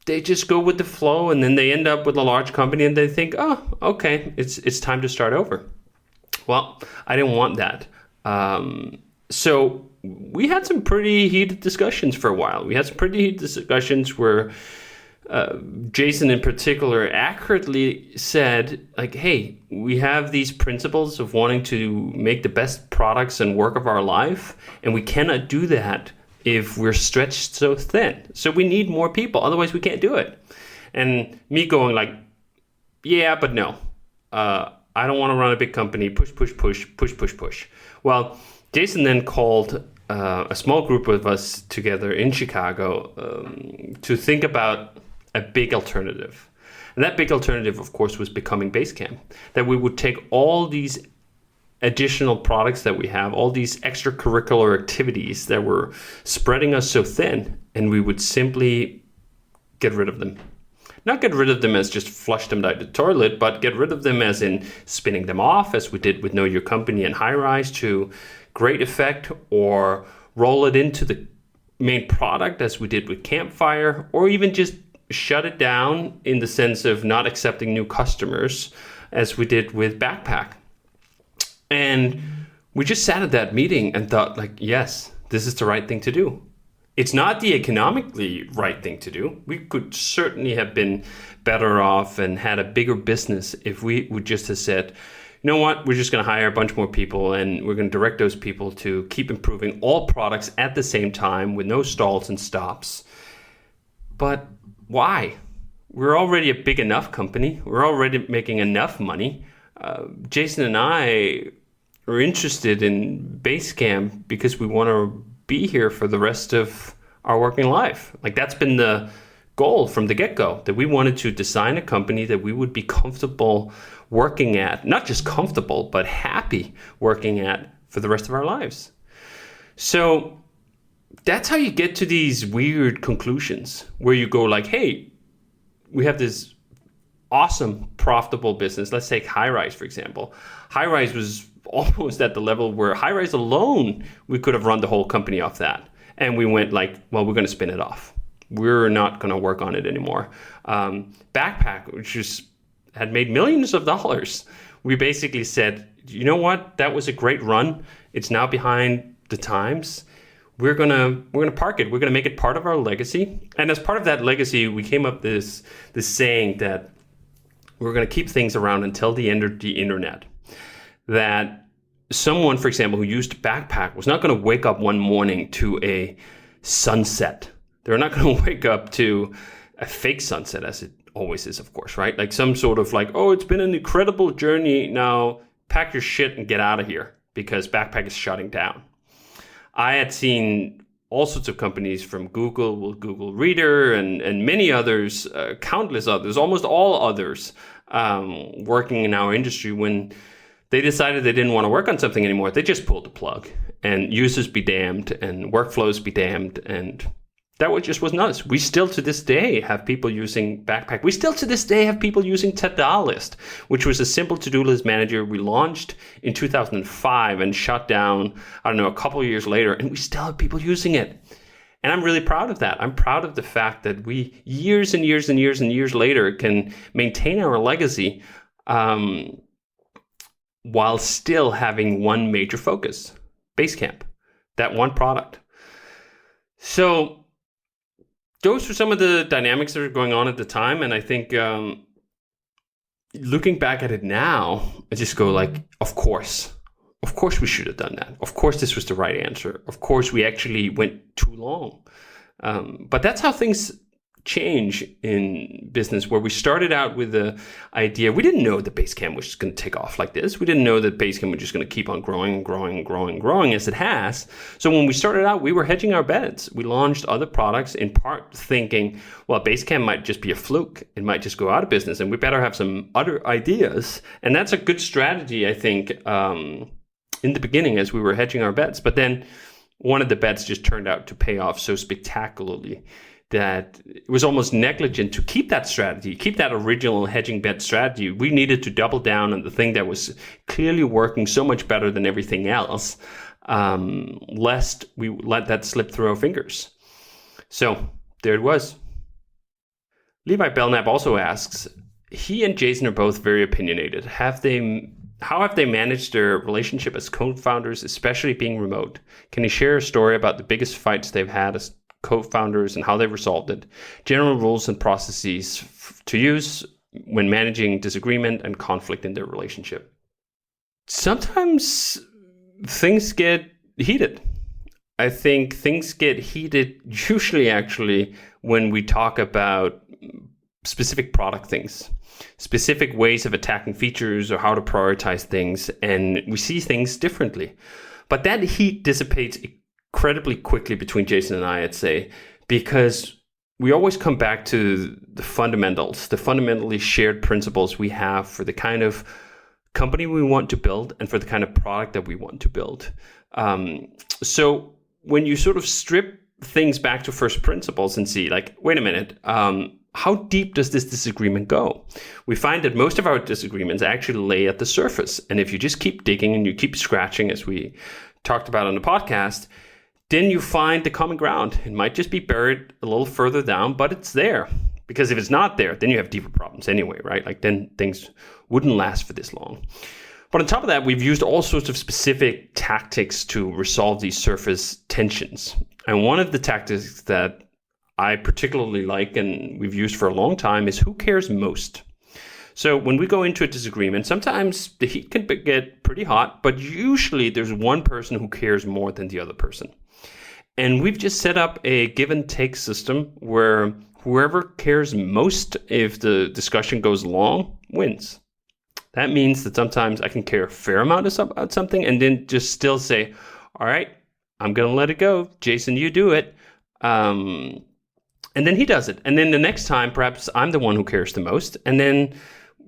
they just go with the flow, and then they end up with a large company and they think, oh, okay, it's time to start over. Well, I didn't want that. So we had some pretty heated discussions for a while. We had some pretty heated discussions where Jason in particular accurately said, like, hey, we have these principles of wanting to make the best products and work of our life, and we cannot do that if we're stretched so thin. So we need more people, otherwise we can't do it. And me going like, yeah, but no. I don't want to run a big company. Push. Well, Jason then called a small group of us together in Chicago to think about a big alternative. And that big alternative, of course, was becoming Basecamp. That we would take all these additional products that we have, all these extracurricular activities that were spreading us so thin, and we would simply get rid of them. Not get rid of them as just flush them down the toilet, but get rid of them as in spinning them off, as we did with Know Your Company and High-Rise to great effect, or roll it into the main product as we did with Campfire, or even just shut it down in the sense of not accepting new customers as we did with Backpack. And we just sat at that meeting and thought, like, yes, this is the right thing to do. It's not the economically right thing to do. We could certainly have been better off and had a bigger business if we would just have said, you know what, we're just going to hire a bunch more people and we're going to direct those people to keep improving all products at the same time with no stalls and stops. But why? We're already a big enough company. We're already making enough money. Jason and I are interested in Basecamp because we want to be here for the rest of our working life. Like, that's been the goal from the get-go, that we wanted to design a company that we would be comfortable working at, not just comfortable, but happy working at for the rest of our lives. So that's how you get to these weird conclusions where you go like, hey, we have this awesome, profitable business. Let's take High-Rise, for example. High-Rise was almost at the level where High-Rise alone, we could have run the whole company off that. And we went like, well, we're going to spin it off. We're not going to work on it anymore. Backpack, which had made millions of dollars, we basically said, you know what? That was a great run. It's now behind the times. We're gonna park it. We're gonna make it part of our legacy. And as part of that legacy, we came up this saying that we're gonna keep things around until the end of the internet. That someone, for example, who used Backpack was not gonna wake up one morning to a sunset. They're not gonna wake up to a fake sunset, as it always is, of course, right? Like some sort of like, oh, it's been an incredible journey. Now pack your shit and get out of here because Backpack is shutting down. I had seen all sorts of companies from Google Reader and many others, countless others, almost all others working in our industry. When they decided they didn't want to work on something anymore, they just pulled the plug, and users be damned and workflows be damned. And that just was nuts. We still to this day have people using Backpack. We still to this day have people using Tadalist, which was a simple to-do list manager we launched in 2005 and shut down, I don't know, a couple of years later, and we still have people using it. And I'm really proud of that. I'm proud of the fact that we, years and years and years and years later, can maintain our legacy while still having one major focus, Basecamp, that one product. So those were some of the dynamics that were going on at the time. And I think looking back at it now, I just go like, of course we should have done that. Of course this was the right answer. Of course we actually went too long. But that's how things change in business, where we started out with the idea, we didn't know that Basecamp was just going to take off like this. We didn't know that Basecamp was just going to keep on growing as it has. So when we started out, we were hedging our bets. We launched other products in part thinking, well, Basecamp might just be a fluke. It might just go out of business and we better have some other ideas. And that's a good strategy, I think, in the beginning as we were hedging our bets. But then one of the bets just turned out to pay off so spectacularly that it was almost negligent to keep that strategy, keep that original hedging bet strategy. We needed to double down on the thing that was clearly working so much better than everything else, lest we let that slip through our fingers. So there it was. Levi Belknap also asks, he and Jason are both very opinionated. How have they managed their relationship as co-founders, especially being remote? Can you share a story about the biggest fights they've had as co-founders and how they resolved it? General rules and processes to use when managing disagreement and conflict in their relationship. Sometimes things get heated. I think things get heated usually actually when we talk about specific product things, specific ways of attacking features or how to prioritize things, and we see things differently. But that heat dissipates incredibly quickly between Jason and I, I'd say, because we always come back to the fundamentals, the fundamentally shared principles we have for the kind of company we want to build and for the kind of product that we want to build. So when you sort of strip things back to first principles and see like, wait a minute, how deep does this disagreement go? We find that most of our disagreements actually lay at the surface. And if you just keep digging and you keep scratching, as we talked about on the podcast, then you find the common ground. It might just be buried a little further down, but it's there. Because if it's not there, then you have deeper problems anyway, right? Like then things wouldn't last for this long. But on top of that, we've used all sorts of specific tactics to resolve these surface tensions. And one of the tactics that I particularly like and we've used for a long time is who cares most. So when we go into a disagreement, sometimes the heat can get pretty hot, but usually there's one person who cares more than the other person. And we've just set up a give and take system where whoever cares most if the discussion goes long wins. That means that sometimes I can care a fair amount about something and then just still say, all right, I'm going to let it go. Jason, you do it. And then he does it. And then the next time, perhaps I'm the one who cares the most. And then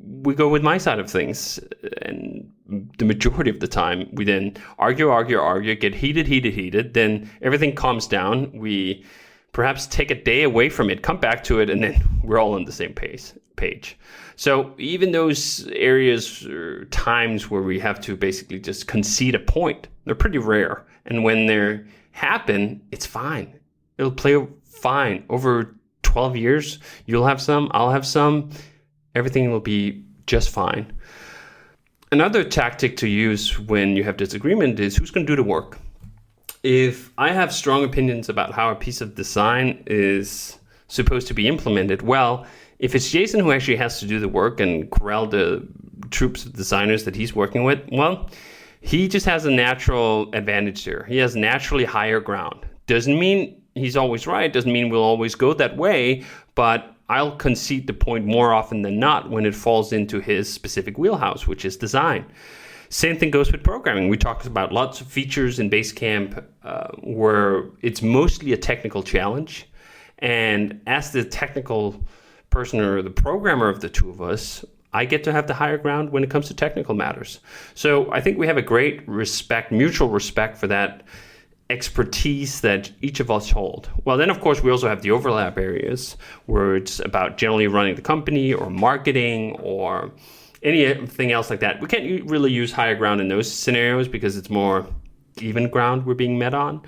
we go with my side of things. And the majority of the time, we then argue, get heated. Then everything calms down. We perhaps take a day away from it, come back to it, and then we're all on the same page. So even those areas or times where we have to basically just concede a point, they're pretty rare. And when they happen, it's fine. It'll play fine. Over 12 years, you'll have some, I'll have some. Everything will be just fine. Another tactic to use when you have disagreement is who's going to do the work. If I have strong opinions about how a piece of design is supposed to be implemented, well, if it's Jason who actually has to do the work and corral the troops of designers that he's working with, well, he just has a natural advantage there. He has naturally higher ground. Doesn't mean he's always right. Doesn't mean we'll always go that way, but I'll concede the point more often than not when it falls into his specific wheelhouse, which is design. Same thing goes with programming. We talked about lots of features in Basecamp where it's mostly a technical challenge. And as the technical person or the programmer of the two of us, I get to have the higher ground when it comes to technical matters. So I think we have a great mutual respect for that expertise that each of us hold. Well, then, of course, we also have the overlap areas where it's about generally running the company or marketing or anything else like that. We can't really use higher ground in those scenarios because it's more even ground we're being met on.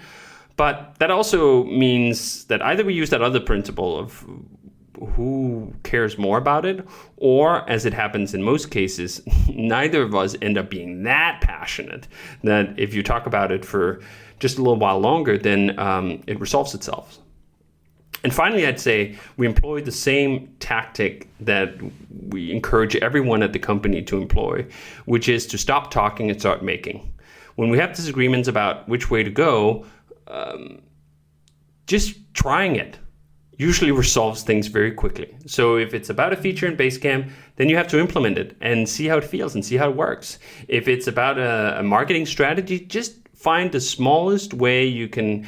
But that also means that either we use that other principle of who cares more about it, or as it happens in most cases, neither of us end up being that passionate that if you talk about it for just a little while longer, then it resolves itself. And finally, I'd say we employ the same tactic that we encourage everyone at the company to employ, which is to stop talking and start making. When we have disagreements about which way to go, just trying it usually resolves things very quickly. So if it's about a feature in Basecamp, then you have to implement it and see how it feels and see how it works. If it's about a marketing strategy, just find the smallest way you can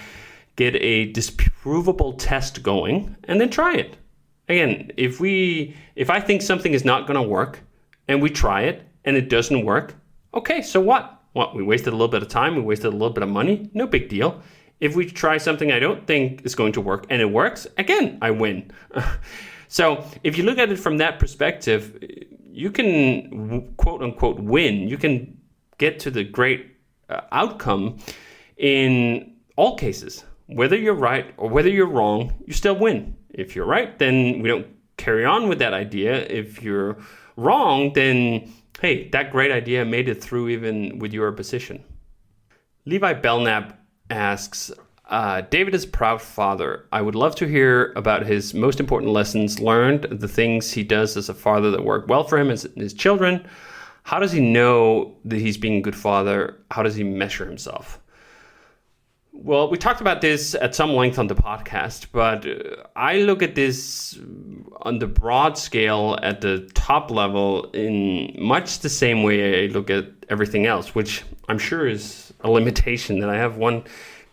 get a disprovable test going and then try it. Again, if I think something is not going to work and we try it and it doesn't work, okay, so what? Well, we wasted a little bit of time, we wasted a little bit of money, no big deal. If we try something I don't think is going to work and it works, again, I win. So if you look at it from that perspective, you can quote unquote win. You can get to the great outcome in all cases. Whether you're right or whether you're wrong, you still win. If you're right, then we don't carry on with that idea. If you're wrong, then hey, that great idea made it through even with your opposition. Levi Belknap asks, David is a proud father. I would love to hear about his most important lessons learned, the things he does as a father that work well for him and his children. How does he know that he's being a good father? How does he measure himself? Well, we talked about this at some length on the podcast, but I look at this on the broad scale at the top level in much the same way I look at everything else, which I'm sure is a limitation that I have one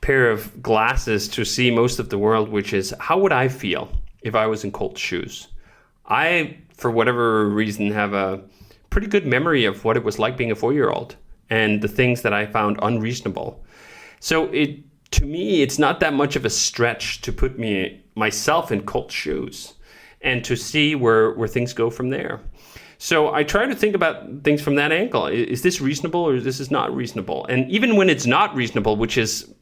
pair of glasses to see most of the world, which is how would I feel if I was in Colt's shoes? I, for whatever reason, have a pretty good memory of what it was like being a 4-year-old and the things that I found unreasonable. So to me, it's not that much of a stretch to put myself in Colt's shoes and to see where things go from there. So I try to think about things from that angle. Is this reasonable or this is not reasonable? And even when it's not reasonable, which is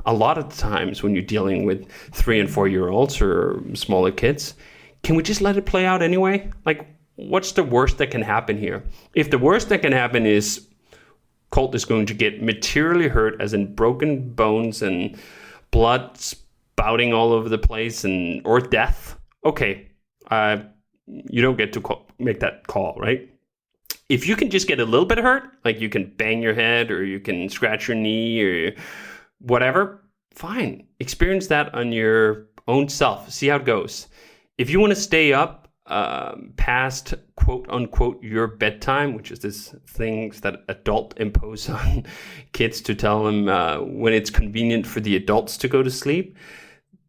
a lot of the times when you're dealing with 3 and 4-year-olds or smaller kids, can we just let it play out anyway? Like, what's the worst that can happen here? If the worst that can happen is Colt is going to get materially hurt, as in broken bones and blood spouting all over the place or death, okay, you don't get to make that call, right? If you can just get a little bit hurt, like you can bang your head or you can scratch your knee or whatever, fine. Experience that on your own self. See how it goes. If you want to stay up past quote unquote your bedtime, which is this things that adult impose on kids to tell them when it's convenient for the adults to go to sleep,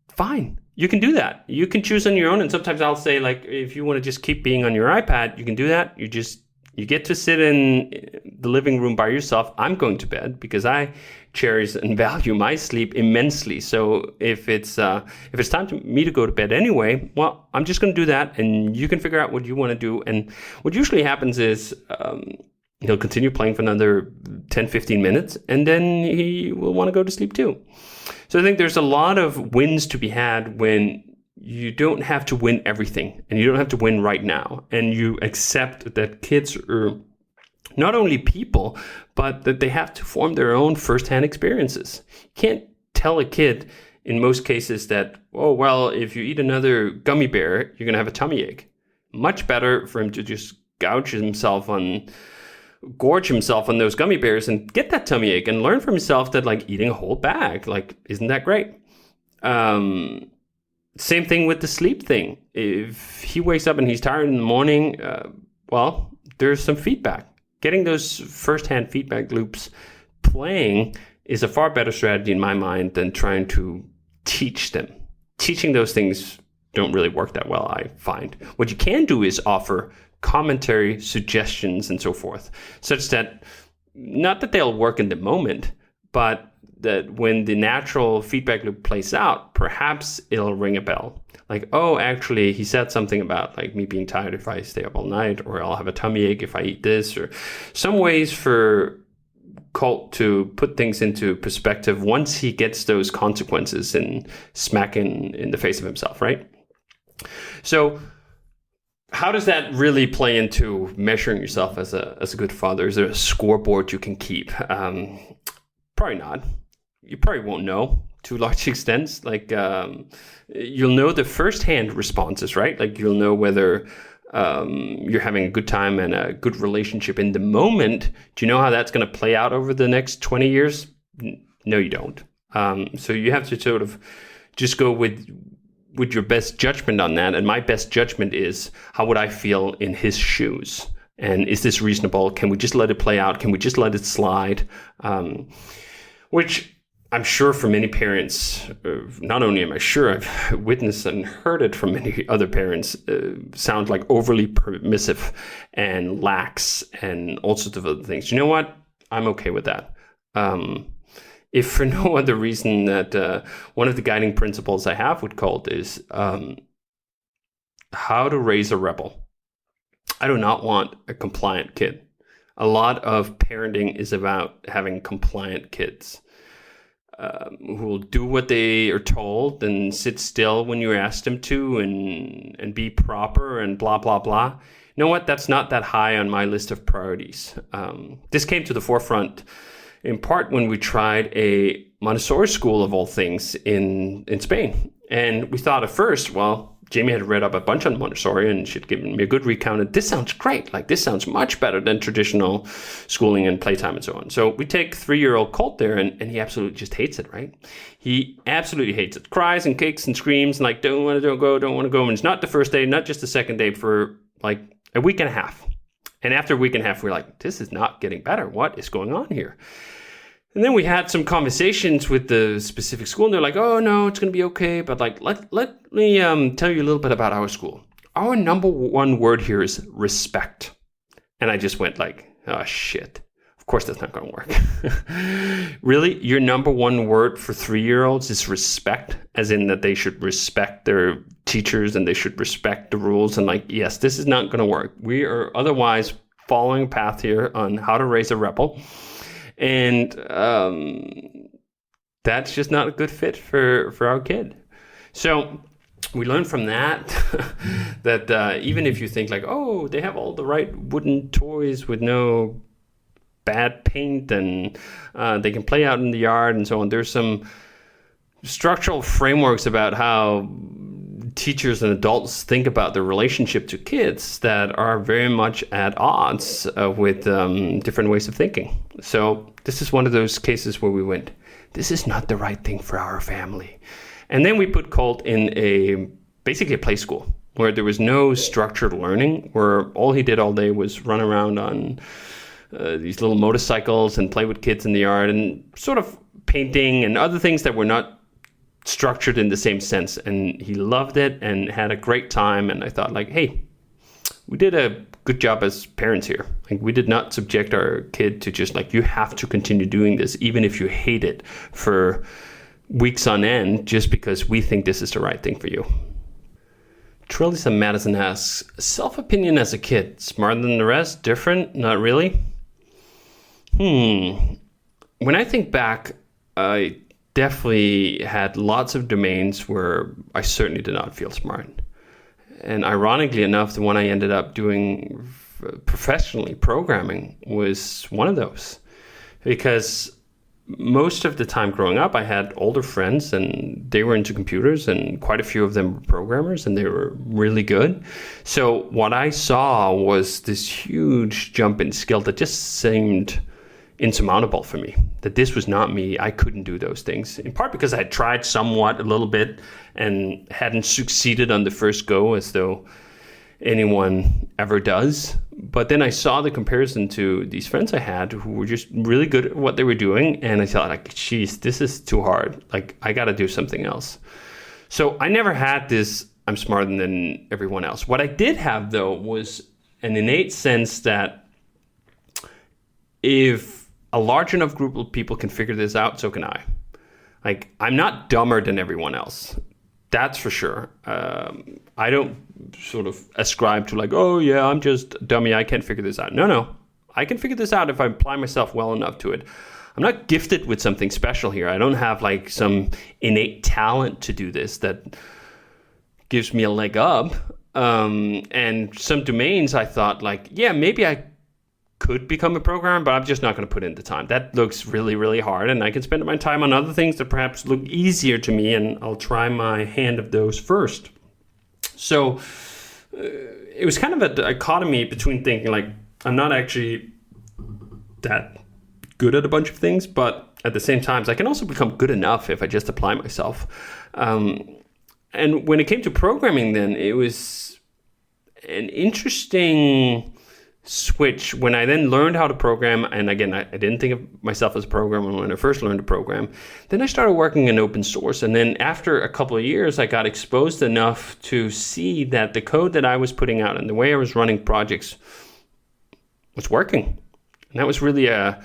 fine. You can do that. You can choose on your own. And sometimes I'll say, like, if you want to just keep being on your iPad, you can do that. You get to sit in the living room by yourself. I'm going to bed because I cherish and value my sleep immensely. So if it's time for me to go to bed anyway, well, I'm just going to do that, and you can figure out what you want to do. And what usually happens is he'll continue playing for another 10, 15 minutes, and then he will want to go to sleep too. So I think there's a lot of wins to be had when you don't have to win everything, and you don't have to win right now. And you accept that kids are not only people, but that they have to form their own firsthand experiences. You can't tell a kid in most cases that, oh, well, if you eat another gummy bear, you're going to have a tummy ache. Much better for him to just gorge himself on those gummy bears and get that tummy ache and learn from himself that, like, eating a whole bag, like, isn't that great? Same thing with the sleep thing. If he wakes up and he's tired in the morning, well, there's some feedback. Getting those firsthand feedback loops playing is a far better strategy in my mind than trying to teach them. Teaching those things don't really work that well, I find. What you can do is offer commentary, suggestions, and so forth, such that, not that they'll work in the moment, but that when the natural feedback loop plays out, perhaps it'll ring a bell. Like, oh, actually, he said something about, like, me being tired if I stay up all night, or I'll have a tummy ache if I eat this, or some ways for Colt to put things into perspective once he gets those consequences and smack in the face of himself, right? So how does that really play into measuring yourself as a good father? Is there a scoreboard you can keep? Probably not. You probably won't know to large extents. Like, you'll know the firsthand responses, right? Like, you'll know whether you're having a good time and a good relationship in the moment. Do you know how that's going to play out over the next 20 years? No, you don't. So you have to sort of just go with your best judgment on that. And my best judgment is, how would I feel in his shoes? And is this reasonable? Can we just let it play out? Can we just let it slide? Which I'm sure for many parents, not only am I sure, I've witnessed and heard it from many other parents, sound like overly permissive and lax and all sorts of other things. You know what? I'm okay with that. If for no other reason that one of the guiding principles I have with Colt is how to raise a rebel. I do not want a compliant kid. A lot of parenting is about having compliant kids who will do what they are told and sit still when you ask them to and be proper and blah, blah, blah. You know what? That's not that high on my list of priorities. This came to the forefront in part when we tried a Montessori school of all things in Spain. And we thought at first, well, Jamie had read up a bunch on Montessori and she'd given me a good recount. And this sounds great. Like, this sounds much better than traditional schooling and playtime and so on. So we take 3-year-old Colt there and he absolutely just hates it, right? He absolutely hates it. Cries and kicks and screams and like, don't want to go. And it's not the first day, not just the second day, for like a week and a half. And after a week and a half, we're like, this is not getting better. What is going on here? And then we had some conversations with the specific school, and they're like, oh, no, it's going to be okay. But like, let me tell you a little bit about our school. Our number one word here is respect. And I just went like, oh, shit. Of course, that's not going to work. Really? Your number one word for 3-year-olds is respect, as in that they should respect their teachers and they should respect the rules. And like, yes, this is not going to work. We are otherwise following a path here on how to raise a rebel. And that's just not a good fit for our kid. So we learned from that that even if you think like, oh, they have all the right wooden toys with no bad paint and they can play out in the yard and so on, there's some structural frameworks about how teachers and adults think about their relationship to kids that are very much at odds with different ways of thinking. So this is one of those cases where we went, this is not the right thing for our family. And then we put Colt in basically a play school where there was no structured learning, where all he did all day was run around on these little motorcycles and play with kids in the yard and sort of painting and other things that were not structured in the same sense. And he loved it and had a great time. And I thought, like, hey, we did a good job as parents here. Like, we did not subject our kid to just like, you have to continue doing this even if you hate it for weeks on end, just because we think this is the right thing for you. Trilisa Madison asks, self-opinion as a kid, smarter than the rest, different, not really? When I think back, I definitely had lots of domains where I certainly did not feel smart. And ironically enough, the one I ended up doing professionally, programming, was one of those. Because most of the time growing up, I had older friends and they were into computers, and quite a few of them were programmers and they were really good. So what I saw was this huge jump in skill that just seemed insurmountable for me, that this was not me. I couldn't do those things, in part because I had tried somewhat a little bit and hadn't succeeded on the first go, as though anyone ever does. But then I saw the comparison to these friends I had who were just really good at what they were doing, and I thought, like, geez, this is too hard. Like, I got to do something else. So I never had this, I'm smarter than everyone else. What I did have, though, was an innate sense that if a large enough group of people can figure this out, so can I. Like, I'm not dumber than everyone else. That's for sure. I don't sort of ascribe to like, oh yeah, I'm just a dummy, I can't figure this out. No. I can figure this out if I apply myself well enough to it. I'm not gifted with something special here. I don't have like some innate talent to do this that gives me a leg up. And some domains I thought like, yeah, maybe I could become a programmer, but I'm just not going to put in the time. That looks really, really hard, and I can spend my time on other things that perhaps look easier to me, and I'll try my hand of those first. So it was kind of a dichotomy between thinking like, I'm not actually that good at a bunch of things, but at the same time, I can also become good enough if I just apply myself. And when it came to programming, then it was an interesting switch when I then learned how to program. And again, I didn't think of myself as a programmer when I first learned to program. Then I started working in open source. And then after a couple of years, I got exposed enough to see that the code that I was putting out and the way I was running projects was working. And that was really a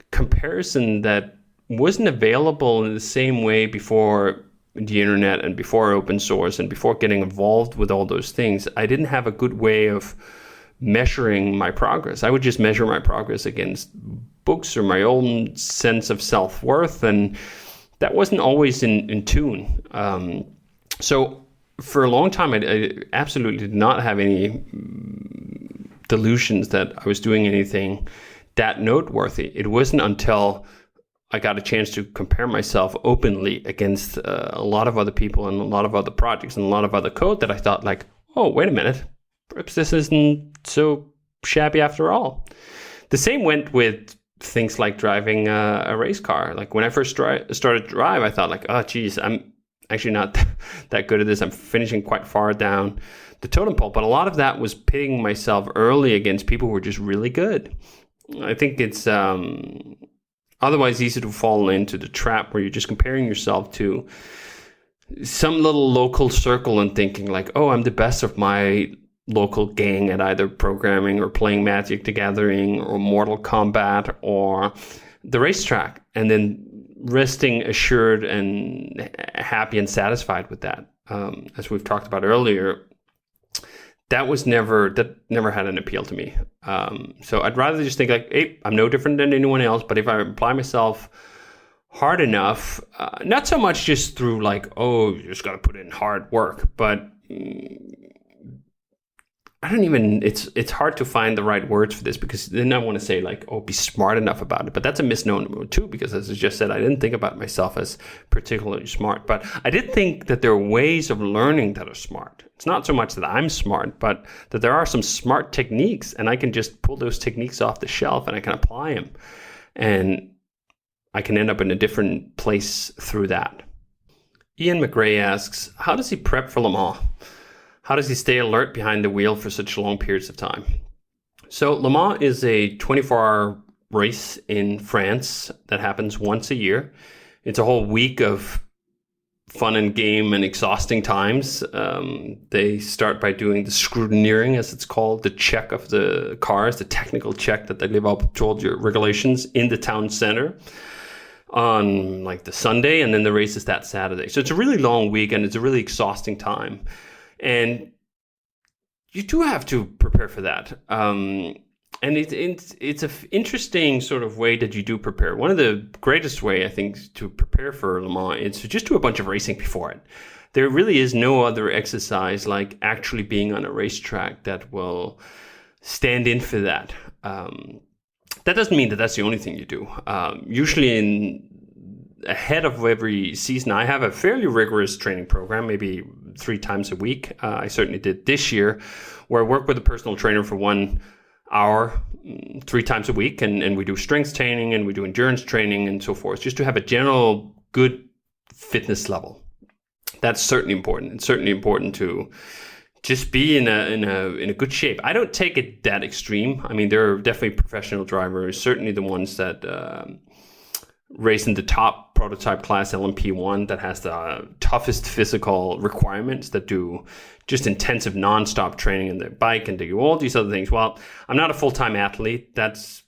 comparison that wasn't available in the same way before the internet and before open source and before getting involved with all those things. I didn't have a good way of measuring my progress. I would just measure my progress against books or my own sense of self-worth, and that wasn't always in tune. So for a long time, I absolutely did not have any delusions that I was doing anything that noteworthy. It wasn't until I got a chance to compare myself openly against a lot of other people and a lot of other projects and a lot of other code that I thought like, oh, wait a minute, perhaps this isn't so shabby after all. The same went with things like driving a race car. Like when I first started to drive, I thought like, oh, geez, I'm actually not that good at this. I'm finishing quite far down the totem pole. But a lot of that was pitting myself early against people who were just really good. I think it's otherwise easy to fall into the trap where you're just comparing yourself to some little local circle and thinking like, oh, I'm the best of my local gang at either programming or playing Magic the Gathering or Mortal Kombat or the racetrack, and then resting assured and happy and satisfied with that. As we've talked about earlier, that never had an appeal to me. So I'd rather just think like, hey, I'm no different than anyone else, but if I apply myself hard enough, not so much just through like, oh, you just got to put in hard work, but it's hard to find the right words for this, because then I want to say like, oh, be smart enough about it. But that's a misnomer too, because as I just said, I didn't think about myself as particularly smart. But I did think that there are ways of learning that are smart. It's not so much that I'm smart, but that there are some smart techniques, and I can just pull those techniques off the shelf and I can apply them. And I can end up in a different place through that. Ian McRae asks, how does he prep for Le Mans? How does he stay alert behind the wheel for such long periods of time? So Le Mans is a 24-hour race in France that happens once a year. It's a whole week of fun and game and exhausting times. They start by doing the scrutineering, as it's called, the check of the cars, the technical check that they live up to all your regulations in the town center on like the Sunday, and then the race is that Saturday. So it's a really long week, and it's a really exhausting time. And you do have to prepare for that. And it's an interesting sort of way that you do prepare. One of the greatest way, I think, to prepare for Le Mans is to just do a bunch of racing before it. There really is no other exercise like actually being on a racetrack that will stand in for that. That doesn't mean that that's the only thing you do. Usually ahead of every season, I have a fairly rigorous training program, maybe 3 times a week. I certainly did this year, where I work with a personal trainer for 1 hour, 3 times a week. And we do strength training and we do endurance training and so forth, just to have a general good fitness level. That's certainly important. It's certainly important to just be in a good shape. I don't take it that extreme. I mean, there are definitely professional drivers, certainly the ones that race in the top prototype class LMP1 that has the toughest physical requirements, that do just intensive non-stop training in their bike and do all these other things. Well, I'm not a full-time athlete. That's,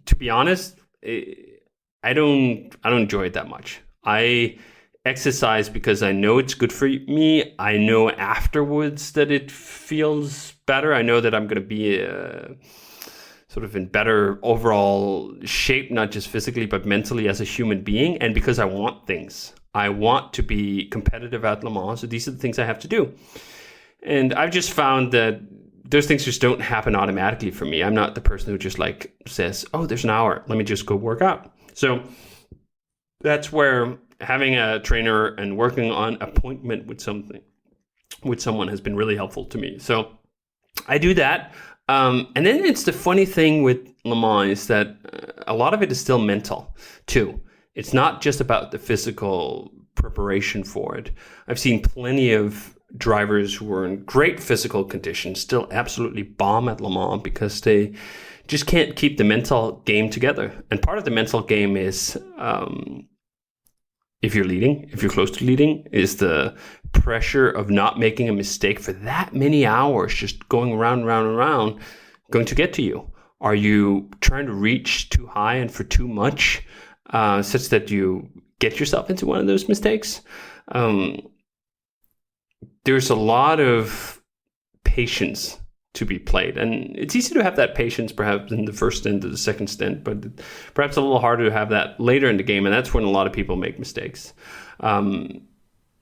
to be honest, I don't enjoy it that much. I exercise because I know it's good for me. I know afterwards that it feels better. I know that I'm going to be sort of in better overall shape, not just physically, but mentally as a human being. And because I want things. I want to be competitive at Le Mans. So these are the things I have to do. And I've just found that those things just don't happen automatically for me. I'm not the person who just like says, oh, there's an hour, let me just go work out. So that's where having a trainer and working on appointment with someone has been really helpful to me. So I do that. And then it's the funny thing with Le Mans is that a lot of it is still mental too. It's not just about the physical preparation for it. I've seen plenty of drivers who are in great physical condition still absolutely bomb at Le Mans because they just can't keep the mental game together. And part of the mental game is, if you're leading, if you're close to leading, is the pressure of not making a mistake for that many hours, just going around and around and around, going to get to you. Are you trying to reach too high and for too much, such that you get yourself into one of those mistakes? There's a lot of patience to be played, and it's easy to have that patience perhaps in the first stint or the second stint, but perhaps a little harder to have that later in the game, and that's when a lot of people make mistakes.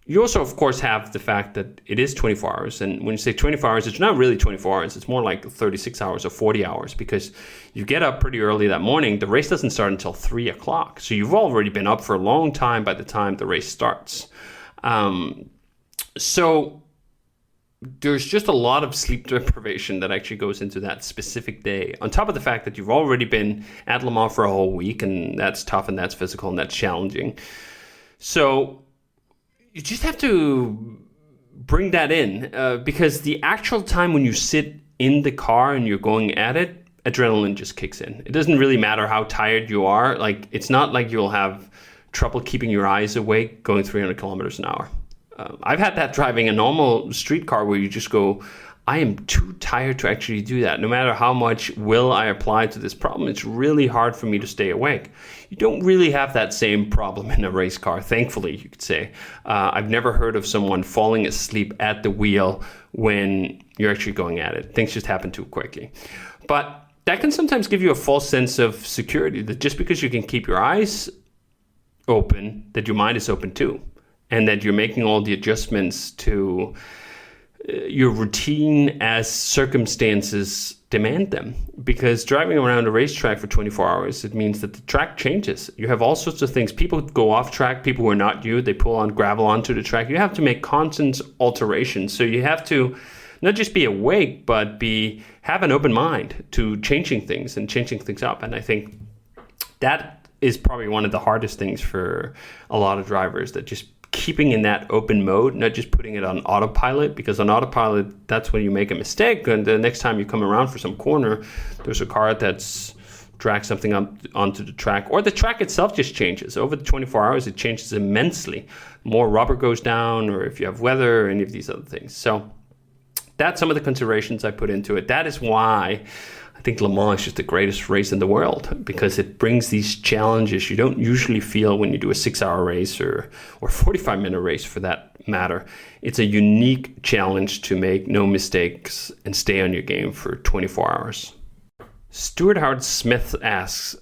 You also, of course, have the fact that it is 24 hours, and when you say 24 hours, it's not really 24 hours, it's more like 36 hours or 40 hours, because you get up pretty early that morning. The race doesn't start until 3 o'clock, so you've already been up for a long time by the time the race starts. So there's just a lot of sleep deprivation that actually goes into that specific day, on top of the fact that you've already been at Le Mans for a whole week, and that's tough and that's physical and that's challenging. So you just have to bring that in, because the actual time when you sit in the car and you're going at it, adrenaline just kicks in. It doesn't really matter how tired you are. Like, it's not like you'll have trouble keeping your eyes awake going 300 kilometers an hour. I've had that driving a normal street car where you just go, I am too tired to actually do that. No matter how much will I apply to this problem, it's really hard for me to stay awake. You don't really have that same problem in a race car, thankfully, you could say. I've never heard of someone falling asleep at the wheel when you're actually going at it. Things just happen too quickly. But that can sometimes give you a false sense of security, that just because you can keep your eyes open, that your mind is open too, and that you're making all the adjustments to your routine as circumstances demand them. Because driving around a racetrack for 24 hours, it means that the track changes. You have all sorts of things. People go off track, people who are not you, they pull on gravel onto the track. You have to make constant alterations. So you have to not just be awake, but have an open mind to changing things and changing things up. And I think that is probably one of the hardest things for a lot of drivers, that just keeping in that open mode, not just putting it on autopilot, because on autopilot, that's when you make a mistake. And the next time you come around for some corner, there's a car that's dragged something up onto the track, or the track itself just changes. Over the 24 hours, it changes immensely. More rubber goes down, or if you have weather, or any of these other things. So that's some of the considerations I put into it. That is why I think Le Mans is just the greatest race in the world, because it brings these challenges you don't usually feel when you do a 6-hour race or 45-minute race for that matter. It's a unique challenge to make no mistakes and stay on your game for 24 hours. Stuart Howard Smith asks,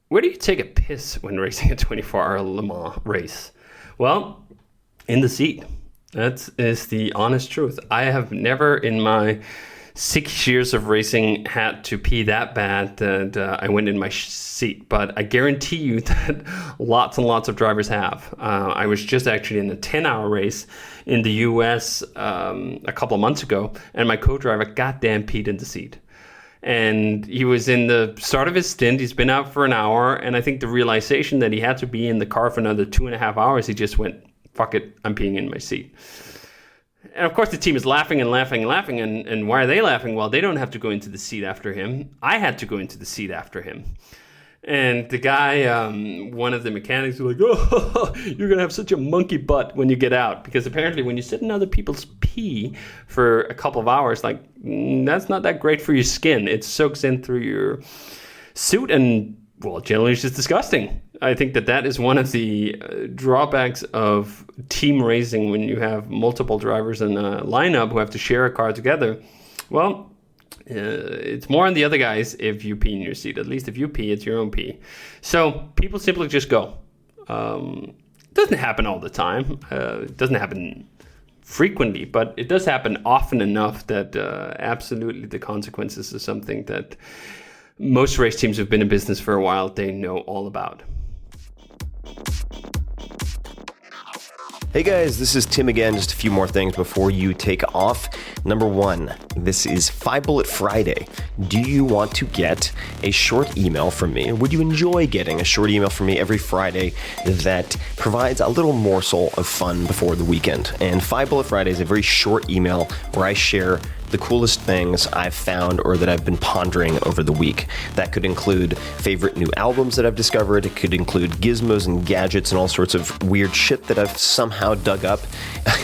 where do you take a piss when racing a 24-hour Le Mans race? Well, in the seat. That is the honest truth. I have never in my 6 years of racing had to pee that bad that I went in my seat, but I guarantee you that lots and lots of drivers have. I was just actually in a 10-hour race in the US a couple of months ago, and my co-driver goddamn peed in the seat. And he was in the start of his stint. He's been out for an hour, and I think the realization that he had to be in the car for another 2.5 hours, he just went, fuck it, I'm peeing in my seat. And of course, the team is laughing and laughing and laughing. And why are they laughing? Well, they don't have to go into the seat after him. I had to go into the seat after him. And the guy, one of the mechanics, was like, oh, you're going to have such a monkey butt when you get out. Because apparently when you sit in other people's pee for a couple of hours, like, that's not that great for your skin. It soaks in through your suit and, well, generally it's just disgusting. I think that is one of the drawbacks of team racing when you have multiple drivers in a lineup who have to share a car together. Well, it's more on the other guys if you pee in your seat. At least if you pee, it's your own pee. So people simply just go. It doesn't happen all the time. It doesn't happen frequently, but it does happen often enough that absolutely the consequences is something that most race teams who've been in business for a while, they know all about. Hey guys, this is Tim again. Just a few more things before you take off. Number one, this is 5 Bullet Friday. Do you want to get a short email from me? Would you enjoy getting a short email from me every Friday that provides a little morsel of fun before the weekend? And 5 Bullet Friday is a very short email where I share the coolest things I've found or that I've been pondering over the week. That could include favorite new albums that I've discovered. It could include gizmos and gadgets and all sorts of weird shit that I've somehow dug up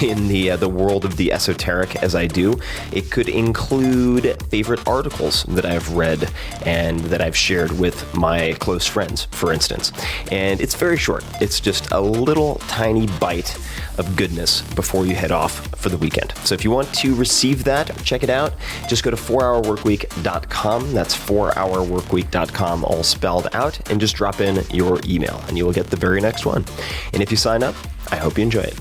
in the world of the esoteric as I do. It could include favorite articles that I've read and that I've shared with my close friends, for instance. And it's very short. It's just a little tiny bite of goodness before you head off for the weekend. So if you want to receive that, check it out. Just go to 4hourworkweek.com. That's 4hourworkweek.com, all spelled out, and just drop in your email and you will get the very next one. And if you sign up, I hope you enjoy it.